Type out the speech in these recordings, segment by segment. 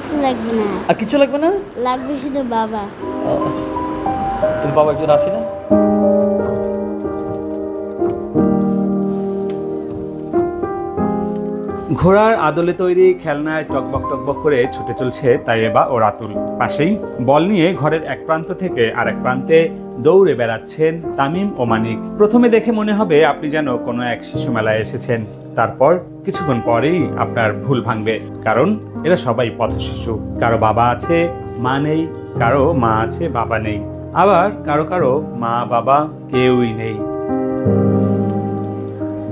কিছু লাগবে না। আর কিছু লাগবে না? লাগবে শুধু বাবা। তোর বাবা একজন আছে না? ঘোড়ার আদলে তৈরি খেলনায় টকবক টকবক করে ছুটে চলছে তাইয়েবা ও রাতুল। পাশেই বল নিয়ে ঘরের এক প্রান্ত থেকে আরেক প্রান্তে দৌড়ে বেড়াচ্ছেন তামিম ও মানিক। প্রথমে দেখে মনে হবে আপনি যেন কোনো এক শিশু মেলায় এসেছেন। তারপর কিছুক্ষণ পরেই আপনার ভুল ভাঙবে, কারণ এরা সবাই পথশিশু। কারো বাবা আছে, মা নেই, কারো মা আছে, বাবা নেই, আবার কারো কারো মা বাবা কেউই নেই।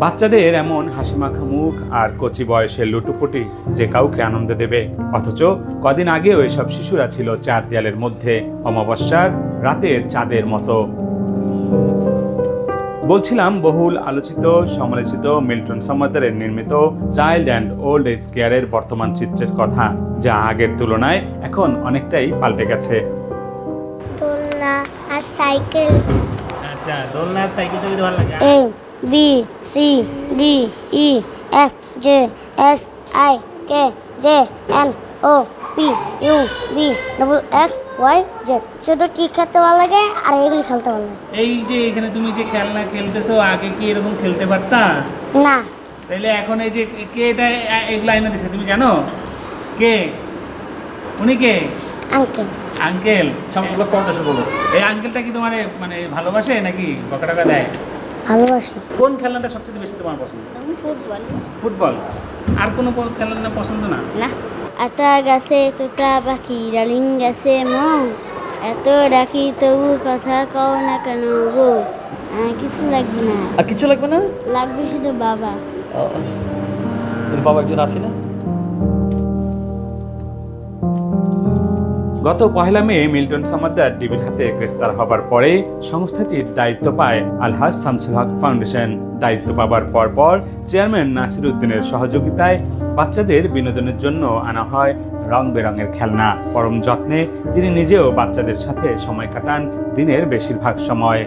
বাচ্চাদের এমন হাসিমাখা মুখ আর কচি বয়সের লুটোপুটি যে কাউকে আনন্দ দেবে, অথচ কদিন আগেও এসব শিশুরা ছিল চার দেয়ালের মধ্যে অমাবস্যার রাতের চাঁদের মতো। বলছিলাম বহুল আলোচিত সমালোচিত মিল্টন সামাদারের নির্মিত চাইল্ড অ্যান্ড ওল্ড এজ কেয়ারের বর্তমান চিত্রের কথা, যা আগের তুলনায় এখন অনেকটাই পাল্টে গেছে। দোলনা আর সাইকেল। আচ্ছা, দোলনা আর সাইকেল যদি ভালো লাগে। A B C D E F G H I K J N O P U V X Y Z। শুধু কি খেলতে ভালো লাগে আর এগুলি খেলতে ভালো লাগে। এই যে এখানে তুমি যে খেলনা খেলতেছো, আগে কি এরকম খেলতে পারতা? না। তাইলে এখন এই যে কে এটা এগুলা এনে দিছে তুমি জানো? কে উনি? কে? আঙ্কেল। আঙ্কেল সমস্যা কোনটা বলো? এই আঙ্কেলটা কি তোমার মানে ভালোবাসে নাকি বকা টাকা দেয়? ভালোবাসি। কোন খেলনাটা সবচেয়ে বেশি তোমার পছন্দ? ফুটবল। ফুটবল। আর কোনো খেলনা পছন্দ না? না। আতা গাছে তোতা পাখি ডালিম গাছে মৌ, এত ডাকি তবু কথা কও না কেন গো। কিছু লাগবে না। আর কিছু লাগবে না? লাগবে শুধু বাবা। তোর বাবা একজন আছে না? গত 1 মে মিল্টন সামাদ্দার ডিবির হাতে গ্রেফতার হবার পরে সংস্থাটির দায়িত্ব পায় আলহাজ শামসুল হক ফাউন্ডেশন। দায়িত্ব পাবার পরপর চেয়ারম্যান নাসির উদ্দিনের সহযোগিতায় বাচ্চাদের বিনোদনের জন্য আনা হয় রং বেরঙের খেলনা। পরম যত্নে তিনি নিজেও বাচ্চাদের সাথে সময় কাটান দিনের বেশিরভাগ সময়।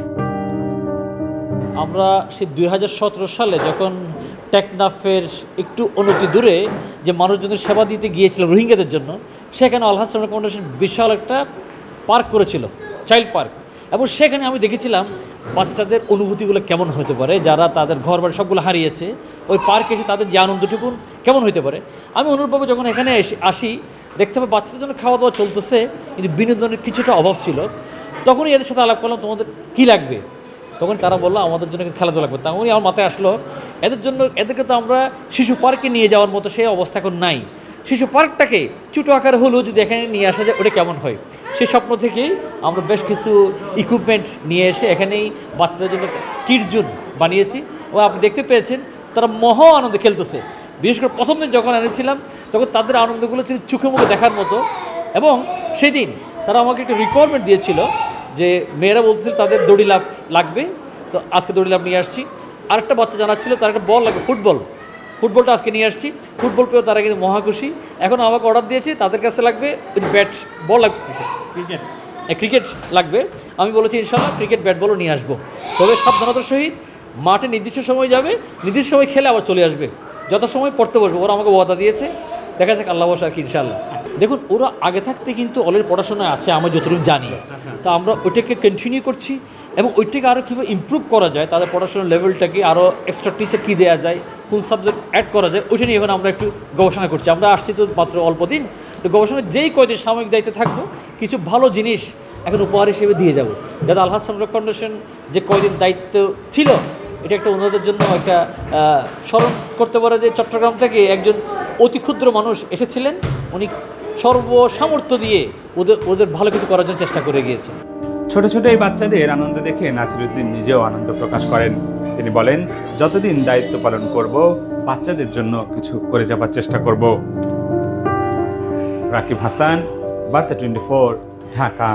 আমরা সে 2017 সালে যখন টেকনাফের একটু অনতি দূরে যে মানুষজনের সেবা দিতে গিয়েছিলাম রোহিঙ্গাদের জন্য, সেখানে আলহাজ শামসুল ফাউন্ডেশন বিশাল একটা পার্ক করেছিল, চাইল্ড পার্ক। এবং সেখানে আমি দেখেছিলাম বাচ্চাদের অনুভূতিগুলো কেমন হতে পারে, যারা তাদের ঘর বাড়ি সবগুলো হারিয়েছে, ওই পার্কে এসে তাদের যে আনন্দটুকু কেমন হতে পারে। আমি অনুরূপভাবে যখন এখানে আসি দেখতে পাবো বাচ্চাদের জন্য খাওয়া দাওয়া চলতেছে, কিন্তু বিনোদনের কিছুটা অভাব ছিল। তখনই এদের সাথে আলাপ করলাম, তোমাদের কী লাগবে? তখন তারা বললো আমাদের জন্য খেলাধুলা লাগবে। তখনই আমার মাথায় আসলো এদের জন্য, এদেরকে তো আমরা শিশু পার্কে নিয়ে যাওয়ার মতো সেই অবস্থা এখন নাই। শিশু পার্কটাকে ছোটো আকারে হলেও যদি এখানে নিয়ে আসা যায়, ওটা কেমন হয়? সেই স্বপ্ন থেকেই আমরা বেশ কিছু ইকুইপমেন্ট নিয়ে এসে এখানেই বাচ্চাদের জন্য কিডস জোন বানিয়েছি। ও আপনি দেখতে পেয়েছেন তারা মহা আনন্দে খেলতেছে। বিশেষ করে প্রথম দিন যখন এনেছিলাম তখন তাদের আনন্দগুলো ছিল চোখে মুখে দেখার মতো। এবং সেদিন তারা আমাকে একটা রিকোয়ারমেন্ট দিয়েছিল যে মেয়েরা বলতেছিল তাদের দড়ি লাফ লাগবে, তো আজকে দড়ি লাফ নিয়ে আসছি। আরেকটা বাচ্চা জানাচ্ছিল তার একটা বল লাগবে, ফুটবলটা আজকে নিয়ে আসছি। ফুটবল পেয়েও তারা কিন্তু মহা খুশি। এখন আমাকে অর্ডার দিয়েছি তাদের কাছে লাগবে ওই ব্যাট বল লাগবে, ক্রিকেট লাগবে। আমি বলেছি ইনশাআল্লাহ ক্রিকেট ব্যাট বলও নিয়ে আসবো, তবে সাবধানতার সহিত মাঠে নির্দিষ্ট সময় যাবে, নির্দিষ্ট সময় খেলে আবার চলে আসবে, যত সময় পড়তে বসবে। ওরা আমাকে ওয়াদা দিয়েছে, দেখা যাক আল্লাহ বসা আর কি ইনশাআল্লাহ। দেখুন ওরা আগে থাকতে কিন্তু অলরেডি পড়াশোনায় আছে, আমরা যতটুকু জানি। তো আমরা ওইটাকে কন্টিনিউ করছি এবং ওইটাকে আরও কীভাবে ইমপ্রুভ করা যায়, তাদের পড়াশোনার লেভেলটাকে আরও এক্সট্রা টিচার কী দেওয়া যায়, কোন সাবজেক্ট অ্যাড করা যায়, ওইটা নিয়ে এখন আমরা একটু গবেষণা করছি। আমরা আসছি তো মাত্র অল্প দিন, তো গবেষণায় যেই কয়দিন সাময়িক দায়িত্বে থাকবো কিছু ভালো জিনিস এখন উপহার হিসেবে দিয়ে যাব, যাতে আলহাজ শামসুল ফাউন্ডেশন যে কয়দিন দায়িত্ব ছিল এটা একটা অন্যদের জন্য একটা স্মরণ করতে পারে যে চট্টগ্রাম থেকে একজন অতি ক্ষুদ্র মানুষ এসেছিলেন, উনি সর্বসামর্থ্য দিয়ে ওদের ভালো কিছু করার জন্য চেষ্টা করে গিয়েছেন। ছোট ছোট এই বাচ্চাদের আনন্দ দেখে নাসিরউদ্দিন নিজেও আনন্দ প্রকাশ করেন। তিনি বলেন, যতদিন দায়িত্ব পালন করব বাচ্চাদের জন্য কিছু করে যাবার চেষ্টা করব। রাকিব হাসান, বার্তা 24, ঢাকা।